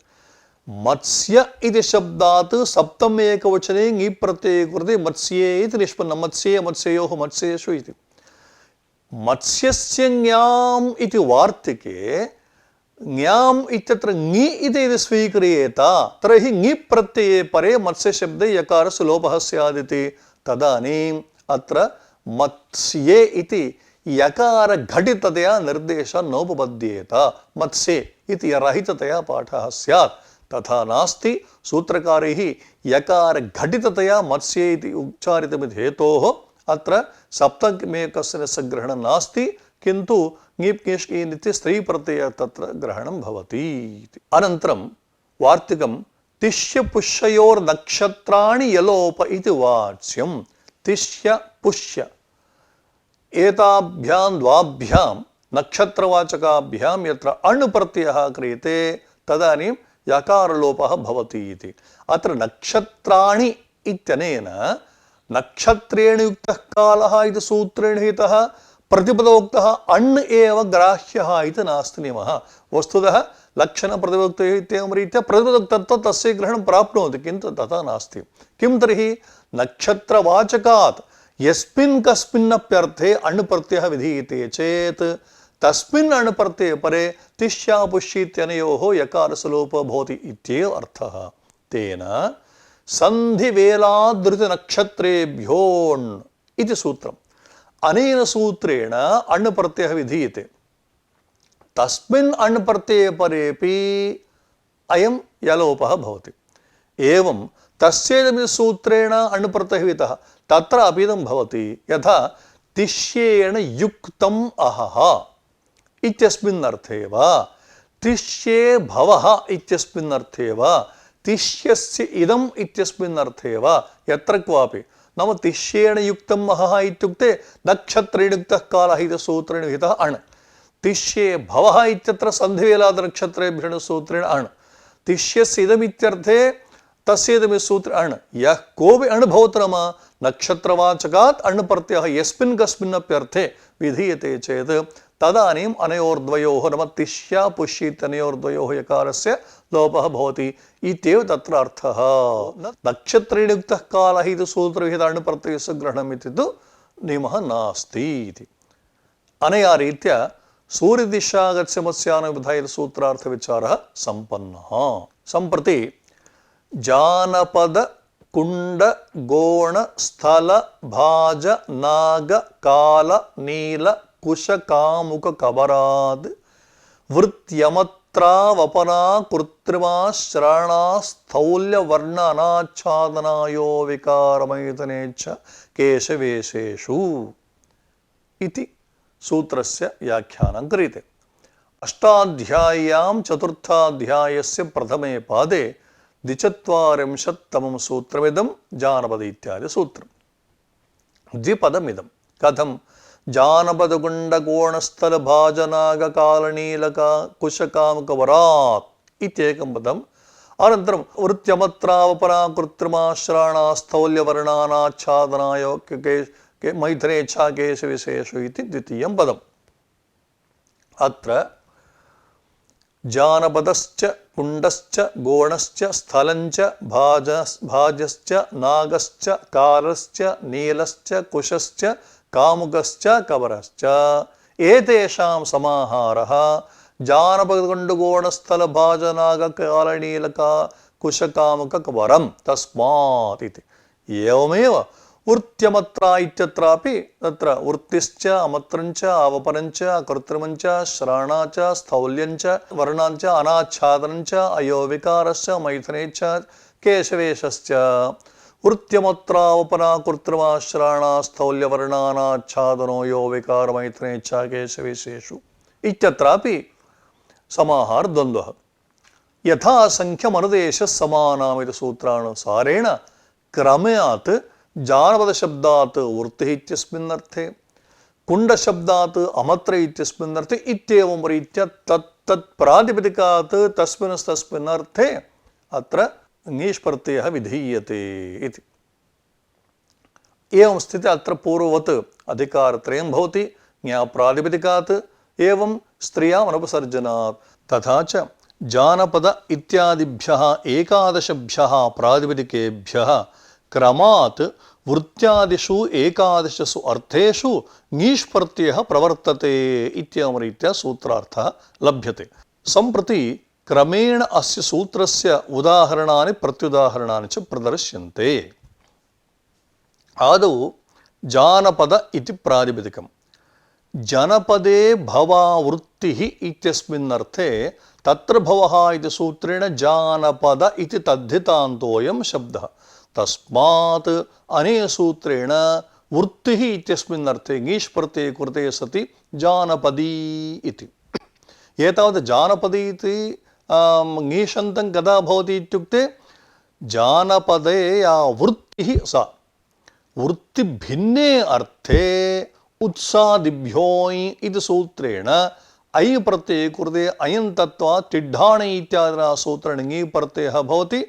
मत्स्य इति शब्दात् सप्तम एकवचने ङि प्रत्यये कृते मत्स्ये इति निष्पन्नं। मत्स्ये मत्स्ययोः मत्स्येषु इति। मत्स्यस्य ज्ञाम् इति वार्तिके ज्ञाम् इत्यत्र ङि इति यदि स्वीक्रियेत तर्हि ङि प्रत्यये परे मत्स्यशब्दे यकारस्य लोपः स्यादिति। तदानीम् अत्र मत्स्ये इति यकारघटिततया निर्देशः नोपपद्येत, मत्स्ये इति रहिततया पाठः स्यात्। तथा नास्ति। सूत्रकारैः यकारघटिततया मत्स्ये इति उच्चारितमिति हेतोः अत्र सप्तमेकस्य ग्रहणं नास्ति, किन्तु ङीप् ङीष् ङीन् इति स्त्रीप्रत्ययः तत्र ग्रहणं भवति। अनन्तरं वार्तिकं तिष्य पुष्ययोर्नक्षत्राणि यलोप इति वाच्यं। तिष्य पुष्य एताभ्यां द्वाभ्यां नक्षत्रवाचकाभ्यां यत्र अण् प्रत्ययः क्रियते तदानीं यकारलोपः भवति इति। अत्र नक्षत्राणि इत्यनेन नक्षत्रेण युक्तः कालः इति सूत्रेण हितः, प्रतिपदोक्तः अण् एव ग्राह्यः इति नास्ति नियमः। वस्तुतः लक्षणप्रतिपदोक्तयोः इत्येवं रीत्या प्रतिपदोक्तत्वं तस्य ग्रहणं प्राप्नोति, किन्तु तथा नास्ति। किं तर्हि? नक्षत्रवाचकात् यस्मिन् कस्मिन्नप्यर्थे अण् प्रत्ययः विधीयते चेत् तस्मिन् अण् प्रत्यये परे तिष्या पुष्य इत्यनयोः यकारसलोपो भवति इत्येव अर्थः। तेन सन्धिवेलादृतनक्षत्रेभ्योऽण् इति सूत्रम्। अनेन सूत्रेण अण् प्रत्ययः विधीयते। तस्मिन् अण् प्रत्यये परेपि अयं यलोपः भवति। एवं तस्यैदपि सूत्रेण अण् प्रत्ययः विहितः तत्र अपीदं भवति। यथा तिष्येण युक्तम् अहः इत्यस्मिन् अर्थे वा, तिष्ये भवः इत्यस्मिन् अर्थे वा, तिष्यस्य इदम् इत्यस्मिन् अर्थे वा, यत्र क्वापि नाम तिष्येण युक्तम् अहः इत्युक्ते नक्षत्रेण युक्तः कालः इति सूत्रेण विहितः अण्। तिष्ये भवः इत्यत्र सन्धिवेलादनक्षत्रेभ्यः सूत्रेण अण्। तिष्यस्य इदमित्यर्थे तस्येदमि सूत्रे अण्। यः कोऽपि अण् भवतु नाम नक्षत्रवाचकात् अण् प्रत्ययः यस्मिन् कस्मिन्नप्यर्थे विधीयते चेत् तदानीम् अनयोर्द्वयोः नाम तिष्या पुष्य इत्यनयोर्द्वयोः यकारस्य लोपः भवति इत्येव तत्र अर्थः। नक्षत्रेण युक्तः कालः इति सूत्रविहित अण् प्रत्ययस्य ग्रहणम् इति तु नियमः नास्ति इति। अनया रीत्या सूर्यदिशागच्छमस्यानुविधाय सूत्रार्थविचारः सम्पन्नः। सम्प्रति जानपद कुंड गोण स्थल भाज नाग काल नील कुश कामुक कबराद वृत्यमत्रावपना कृत्रिमा श्रवणा स्थौल्य वर्ण अनाच्छादनायो विकारमैथुनेच्छ केशवेशेषु इति सूत्रस्य व्याख्यानं क्रियते। अष्टाध्याय्यां चतुर्थाध्यायस्य प्रथमे पादे द्विचत्वारिंशत्तमं सूत्रमिदं जानपद इत्यादि सूत्रम्। द्विपदमिदं कथं जानपदगुण्डकोणस्थलभाजनागकालनीलका कुशकामुकवरात् इत्येकं पदम्। अनन्तरं वृत्यमत्रावपरा कृत्रिमाश्राणा स्थौल्यवर्णानाच्छादनाय मैथुनेच्छा केशविशेषु इति द्वितीयं पदम्। अत्र जानपदश्च कुण्डश्च गोणश्च स्थलञ्च भाजश्च नागश्च कालश्च नीलश्च कुशश्च कामुकश्च कबरश्च एतेषां समाहारः जानपदगुण्डकोणस्थलभाजनागकालनीलका कुशकामुककबरं तस्मात् इति। एवमेव वृत्यमत्रा इत्यत्रापि तत्र वृत्तिश्च अमत्रञ्च अवपरञ्च अकृत्रिमञ्च श्राणा च स्थौल्यञ्च वर्णाञ्च अनाच्छादनञ्च अयोविकारश्च मैथुनेच्छ केशवेशश्च वृत्यमत्रावपना कृत्रिमा श्राणा स्थौल्यवर्णानाच्छादनो यो विकार मैथुनेच्छ केशवेशेषु इत्यत्रापि समाहार द्वन्द्वः। यथा संख्यमनुदेशः समानामिति सूत्रानुसारेण क्रमात् जानपद शब्दात् वृत्तिः इत्यस्मिन् अर्थे कुण्ड शब्दात् अमत्र इत्यस्मिन् अर्थे इत्येवं रीत्या तत् प्रातिपदिकात् तस्मिन् अर्थे अत्र ङीष् प्रत्ययः विधीयते इति। एवं स्थिते अत्र पूर्ववत् अधिकारत्रयं भवति ज्ञाप्रातिपदिकात् एवं स्त्रियाम् अनुपसर्जनात्। तथा च जानपद इत्यादिभ्यः एकादशभ्यः प्रातिपदिकेभ्यः क्रमात् वृत्त्यादिषु एकादशसु अर्थेषु ङीष् प्रत्ययः प्रवर्तते इत्येवं रीत्या सूत्रार्थः लभ्यते। सम्प्रति क्रमेण अस्य सूत्रस्य उदाहरणानि प्रत्युदाहरणानि च प्रदर्श्यन्ते। आदौ जानपद इति प्रातिपदिकम्। जनपदे भवा वृत्तिः इत्यस्मिन् अर्थे तत्र भवः इति सूत्रेण जानपद इति तद्धितान्तोऽयं शब्दः। तस्मात् अनेन सूत्रेण वृत्तिः इत्यस्मिन् अर्थे ङीष् प्रत्यये कृते सति जानपदी इति। एतावत् जानपदी इति ङीषन्तं कदा भवति इत्युक्ते जानपदे या वृत्तिः सा वृत्तिभिन्ने अर्थे उत्सादिभ्योऽयि इति सूत्रेण ऐ प्रत्यये कृते अयं तत्त्वात् तिड्ढाणि इत्यादिना सूत्रेण ङी प्रत्ययः भवति।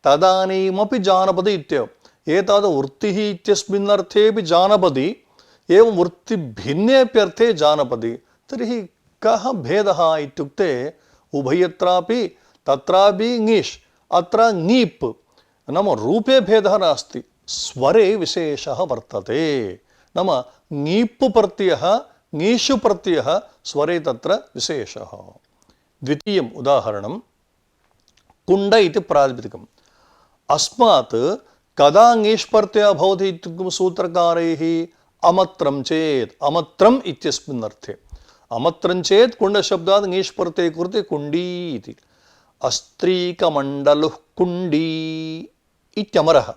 तदानीमपि जानपद इत्येव। एतावत् वृत्तिः इत्यस्मिन् अर्थेऽपि जानपदी एवं वृत्तिभिन्नेऽप्यर्थे जानपदी। तर्हि कः भेदः इत्युक्ते उभयत्रापि तत्रापि ङीष् अत्र ङीप् नाम रूपे भेदः नास्ति, स्वरे विशेषः वर्तते। नाम ङीप् प्रत्ययः ङीषु प्रत्ययः स्वरे तत्र विशेषः। द्वितीयम् उदाहरणं कुण्ड इति प्रातिपदिकम्। अस्मात् कदा ङीष् प्रत्ययः भवति इत्युक्तं सूत्रकारैः अमत्रं चेत्, अमत्रम् इत्यस्मिन् अर्थे। अमत्रं चेत् कुण्डशब्दात् ङीष् प्रत्यये कृते कुण्डी इति। अस्त्रीकमण्डलुः कुण्डी इत्यमरः।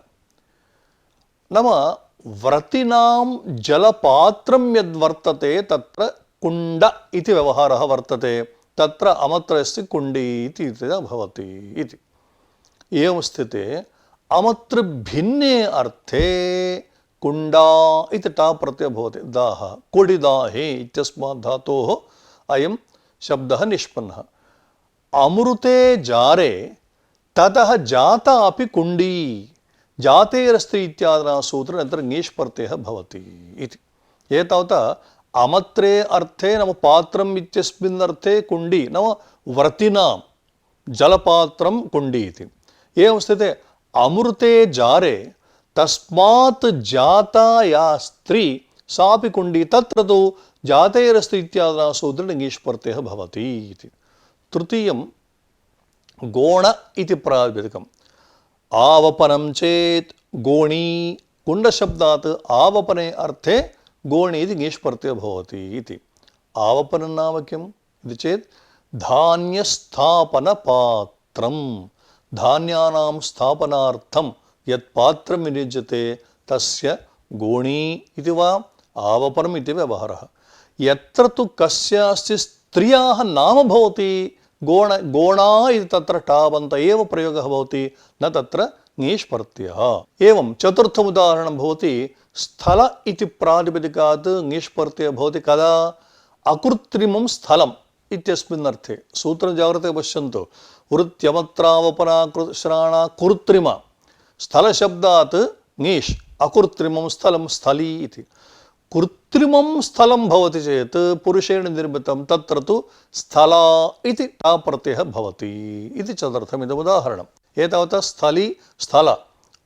नाम व्रतिनां जलपात्रं यद्वर्तते तत्र कुण्ड इति व्यवहारः वर्तते, तत्र अमत्रस्य कुण्डी इति भवति इति। एवं स्थिते अमत्र भिन्ने अर्थे कुण्डा इति टा प्रत्ययः भवति। दाः कुडिदाहे इत्यस्मात् धातोः अयं शब्दः निष्पन्नः। अमृते जारे ततः जाता अपि कुण्डी, जातेरस्ति इत्यादिना सूत्रेण अत्र ङीष् प्रत्ययः भवति इति। एतावता अमत्रे अर्थे नाम पात्रम् इत्यस्मिन् अर्थे कुण्डी नाम व्रतिनां जलपात्रं कुण्डी इति। एवं स्थिते अमृते जारे तस्मात् जाता या स्त्री सापि कुण्डी, तत्र तु जातेरस्ति इत्यादिना सूत्रेण ङीष् प्रत्ययः भवति इति। तृतीयं गोण इति प्रातिपदिकम्। आवपनं चेत् गोणी, कुण्डशब्दात् आवपने अर्थे गोणी इति ङीष् प्रत्ययः भवति इति। आवपनं नाम किम् इति चेत् धान्यस्थापनपात्रं, धान्यानां स्थापनार्थं यत् पात्रं विनियुज्यते तस्य गोणी इति वा आवपनम् इति व्यवहारः। यत्र तु कस्याश्चित् स्त्रियाः नाम भवति गोण, गोणा इति तत्र टाबन्त एव प्रयोगः भवति, न तत्र ङीष् प्रत्ययः। एवं चतुर्थम् उदाहरणं भवति स्थल इति प्रातिपदिकात् ङीष् प्रत्ययः भवति कदा? अकृत्रिमं स्थलम् इत्यस्मिन् अर्थे। सूत्रं जाग्रते पश्यन्तु। वृत्यमत्रावपनाश्राणा कृत्रिम, स्थलशब्दात् ङीष्, अकृत्रिमं स्थलं स्थली इति। कृत्रिमं स्थलं भवति चेत् पुरुषेण निर्मितं तत्र तु स्थला इति टा प्रत्ययः भवति इति चतुर्थमिदम् उदाहरणम्। एतावता स्थली स्थल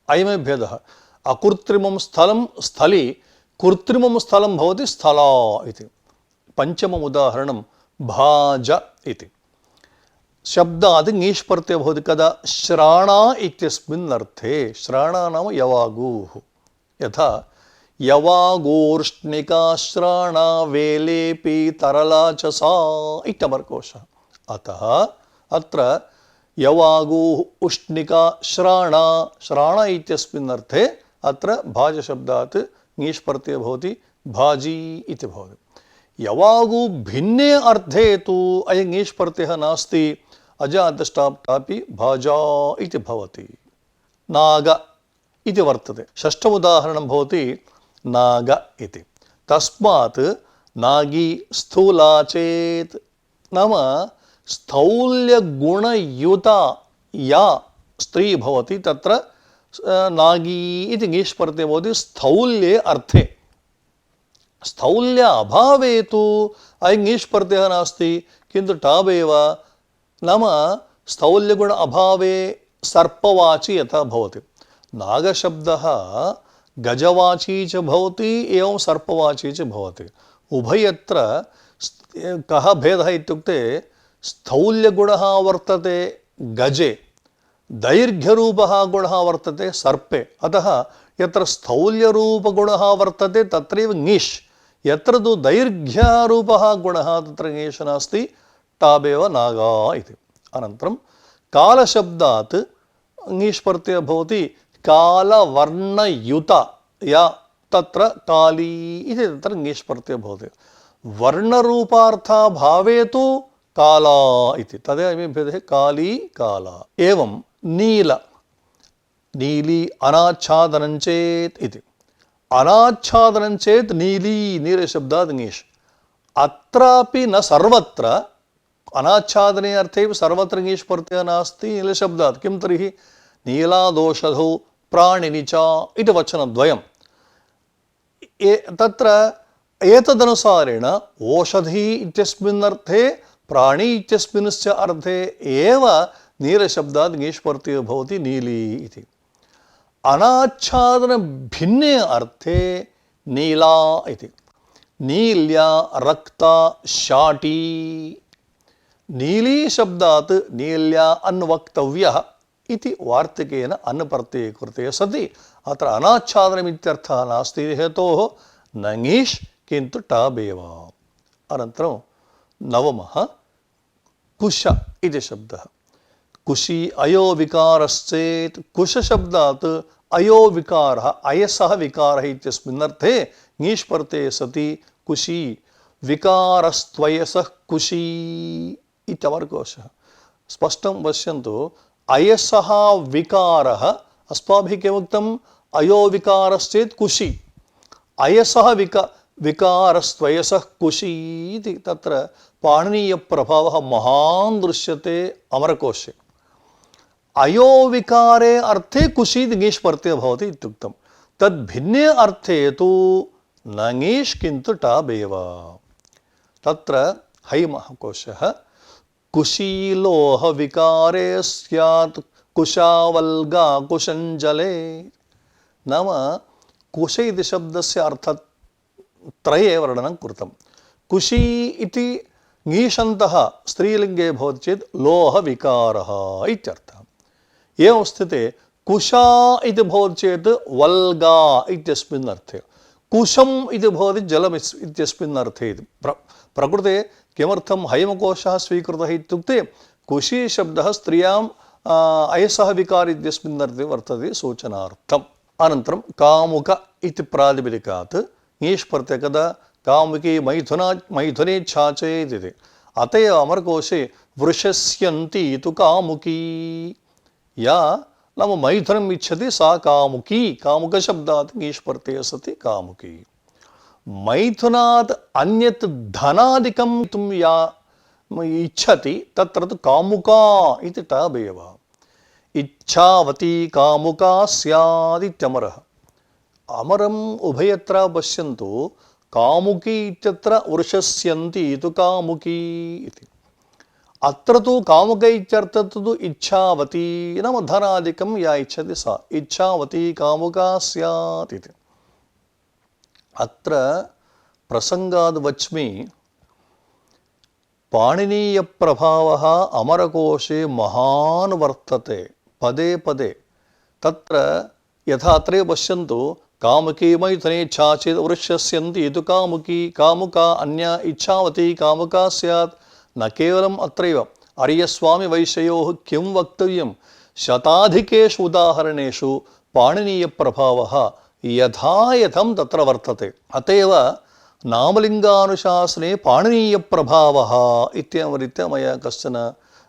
अयमेव भेदः। अकृत्रिमं स्थलं स्थली, कृत्रिमं स्थलं भवति स्थला इति। पञ्चमम् उदाहरणं भाज इति। शब्दात् ङीष् प्रत्ययः भवति कदा? श्राणा इत्यस्मिन् अर्थे। श्राणा नाम यवागुः। यथा यवागोर्ष्णिका श्राणा वेलेपि तरला च सा इत्यमरकोशः। अतः अत्र यवागुः उष्णिका श्राणा, श्राणा इत्यस्मिन् अर्थे अत्र भाजशब्दात् ङीष् प्रत्ययः भवति भाजी इति भवति। यवागु भिन्ने अर्थे तु अयं ङीष् प्रत्ययः नास्ति, अजादष्टापि भाजा इति भवति। नाग इति वर्तते। षष्ठम् उदाहरणं भवति नाग इति। तस्मात् नागी स्थूला चेत्, नाम स्थौल्यगुणयुता या स्त्री भवति तत्र नागी इति ङीष् प्रत्ययः भवति स्थौल्ये अर्थे। स्थौल्य अभावे तु अयं ङीष् प्रत्ययः नास्ति, किन्तु टाबेव, नाम स्थौल्यगुण अभावे सर्पवाची यथा भवति। नागशब्दः गजवाची च भवति एवं सर्पवाची च भवति। उभयत्र कः भेदः इत्युक्ते स्थौल्यगुणः वर्तते गजे, दैर्घ्यरूपः गुणः वर्तते सर्पे। अतः यत्र स्थौल्यरूपगुणः वर्तते तत्रैव ङीष्, यत्र तु दैर्घ्यरूपः गुणः तत्र ङीष् नास्ति, टाबेव नागा इति। अनन्तरं कालशब्दात् ङीष् प्रत्ययः भवति कालवर्णयुता या, तत्र काली इति तत्र ङीष् प्रत्ययः भवति। वर्णरूपार्थाभावे तु काला इति, तदेव भेदः काली काला। एवं नील, नीली अनाच्छादनं चेत् इति। अनाच्छादनं चेत् नीली, नीलशब्दात् ङीष्। अत्रापि न सर्वत्र, अनाच्छादने अर्थे सर्वत्र ङीष् प्रत्ययः नास्ति नीलशब्दात्। किं तर्हि? नीलादोषधौ प्राणिनि च इति वचनद्वयम्। तत्र एतदनुसारेण ओषधी इत्यस्मिन् अर्थे, प्राणी इत्यस्मिन्श्च अर्थे एव नीलशब्दात् ङीष् प्रत्ययः भवति नीली इति। अनाच्छादन भिन्ने अर्थे नीला इति। नील्या रक्ता शाटी। नीली शब्दात् नील्या अन्वक्तव्यः इति वार्तिकेन अन्प्रत्यये कृते सति अत्र अनाच्छादनमित्यर्थः नास्ति हेतोः नङीष् किन्तु टाबेव। अनन्तरं नवमः कुश इति शब्दः। कुशी अयो विकारश्चेत् कुश शब्दात् अयो विकारः अयसः विकारः इत्यस्मिन् अर्थे ङीष् प्रत्यये सति कुशी विकारस्त्वयसः कुशी इत्यमरकोशः। स्पष्टं पश्यन्तु अयसः विकारः अस्माभिः किमुक्तम् अयो विकारश्चेत् कुशी अयसः विकारस्त्वयसः कुशी इति तत्र पाणिनीयप्रभावः महान् दृश्यते अमरकोशे। अयो विकारे अर्थे कुशी ङीष् प्रत्ययः भवति इत्युक्तं। तद्भिन्ने अर्थे तु नङीष् किन्तु टाबेव। तत्र हैमः कोशः कुशीलोह विकारे स्यात् कुशावल्गा कुशञ्जले। नाम कुश इति शब्दस्य अर्थत्रये वर्णनं कृतं। कुशी इति ङीषन्तः स्त्रीलिङ्गे भवति चेत् लोहविकारः इत्यर्थः। एवं स्थिते कुशा इति भवति चेत् वल्गा इत्यस्मिन् अर्थे, कुशम् इति भवति जलम् इत्यस्मिन् अर्थे। प्रकृते किमर्थं हैमकोशः स्वीकृतः इत्युक्ते कुशी शब्दः स्त्रियाम् अयसः विकार इत्यस्मिन् अर्थे वर्तते सूचनार्थम्। अनन्तरं कामुक इति प्रातिपदिकात् ङीष् प्रत्ययः कदा कामुकी मैथुनेच्छाचयेत् इति। अत एव अमरकोशे वृषस्यन्ती तु कामुकी। या नाम मैथुनम् इच्छति सा कामुकी। कामुकशब्दात् ङीष् प्रत्ययः सति कामुकी। मैथुनात् अन्यत् धनादिकं तुं या इच्छति तत्र तु कामुका इति टाबेव। इच्छावती कामुका स्यात् इत्यमरः। अमरम् उभयत्र पश्यन्तु कामुकी इत्यत्र वृषस्यन्ती तु कामुकी इति। अत्र तु कामुक इत्यर्थः तु इच्छावती नाम धनादिकं या इच्छति सा इच्छावती कामुका स्यात् इति। अत्र प्रसंगाद् वच्मि पाणिनीयप्रभावः अमरकोशे महान् वर्तते पदे पदे। तत्र यथा अत्रैव पश्यन्तु कामुकी मैथुनेच्छा चेत् वृषस्यन्ती तु कामुकी कामुका अन्या इच्छावती कामुका स्यात्। न केवलम् अत्रैव आर्यस्वामिवैश्ययोः किं वक्तव्यं शताधिकेषु उदाहरणेषु पाणिनीयप्रभावः यथायथं तत्र वर्तते। अत एव नामलिङ्गानुशासने पाणिनीयप्रभावः इत्येवं मया कश्चन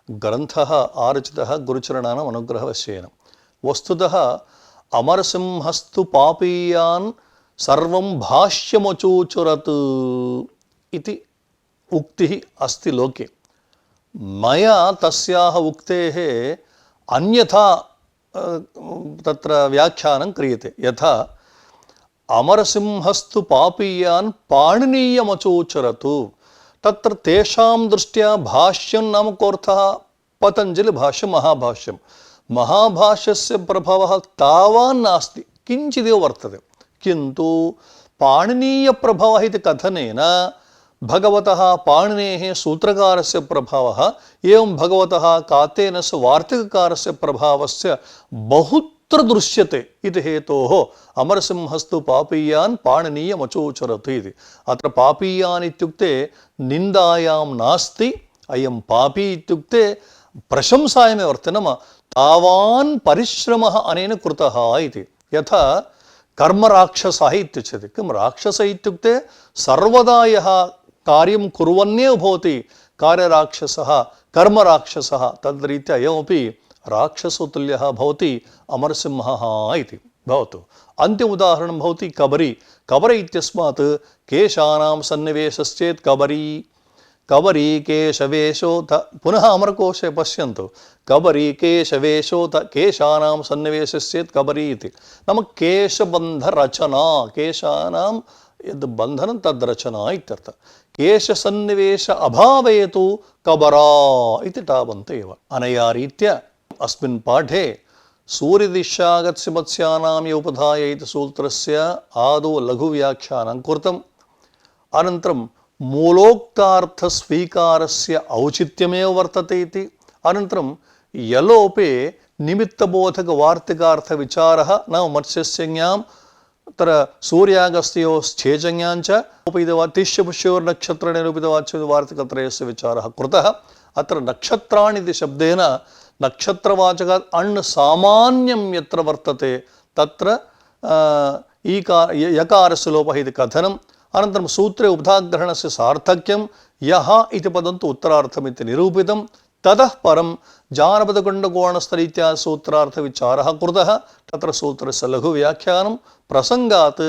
ग्रन्थः आरचितः गुरुचरणानाम् अनुग्रहवशेन। वस्तुतः अमरसिंहस्तु पापीयान् सर्वं भाष्यमचूचुरत् इति उक्तिः अस्ति लोके। मया तस्याः उक्तेः अन्यथा तत्र व्याख्यानं क्रियते। यथा अमरसिंहस्तु पापीयान् पाणिनीयमचूचरतु तत्र तेषां दृष्ट्या भाष्यं नाम कोऽर्थः पतञ्जलिभाष्यं महाभाष्यं। महाभाष्यस्य प्रभावः तावान् नास्ति किञ्चिदेव वर्तते। किन्तु पाणिनीयप्रभावः इति कथनेन भगवतः पाणिनेः सूत्रकारस्य प्रभावः एवं भगवतः कातेनस्य वार्तिककारस्य प्रभावस्य बहुत्र दृश्यते इति हेतोः अमरसिंहस्तु पापीयान् पाणिनीयमचूचरत् इति। अत्र पापीयान् इत्युक्ते निन्दायां नास्ति, अयं पापी इत्युक्ते प्रशंसायामेव वर्तते। नाम तावान् परिश्रमः अनेन कृतः इति। यथा कर्मराक्षसः इत्युच्यते। किं राक्षसः इत्युक्ते सर्वदा यः कार्यं कुर्वन्नेव भवति कार्यराक्षसः कर्मराक्षसः। तद्रीत्या अयमपि राक्षसतुल्यः भवति अमरसिंहः इति। भवतु अन्तिम उदाहरणं भवति कबरी। कबरी इत्यस्मात् केशानां सन्निवेशश्चेत् कबरी कबरी केशवेशोऽथ। पुनः अमरकोशे पश्यन्तु कबरी केशवेशोऽथ केशानां सन्निवेशश्चेत् कबरी इति। नाम केशबन्धरचना केशानां यद् बन्धनं तद्रचना इत्यर्थः। केशसन्निवेश अभावे तु कबरा इति तावन्त एव। अनया रीत्या अस्मिन् पाठे सूर्यदिशागस्य मत्स्यानां उपधाय इति सूत्रस्य आदौ लघुव्याख्यानं कृतं। अनन्तरं मूलोक्तार्थस्वीकारस्य औचित्यमेव वर्तते इति अनन्तरं यलोपे निमित्तबोधकवार्तिकार्थविचारः न मत्स्यस्यज्ञां तत्र सूर्यागस्त्योश्चेजज्ञाञ्च तिष्यपुष्योर्नक्षत्रनिरूपितवाच्यवार्तिकत्रयस्य विचारः कृतः अत्र नक्षत्राणि इति शब्देन नक्षत्रवाचकात् अण् सामान्यं यत्र वर्तते तत्र यकारस्य लोपः इति कथनम् अनन्तरं सूत्रे उपधाग्रहणस्य सार्थक्यं यः इति पदं तु उत्तरार्थमिति निरूपितं ततः परं जानपदगुण्डकोणस्थरीत्या सूत्रार्थविचारः कृतः तत्र सूत्रस्य लघुव्याख्यानं प्रसङ्गात्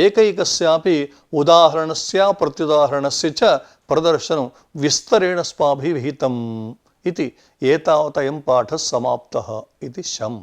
एकैकस्यापि उदाहरणस्य प्रत्युदाहरणस्य च प्रदर्शनं विस्तरेण अस्माभिः विहितम् इति एतावत् अयं पाठः समाप्तः इति शम्।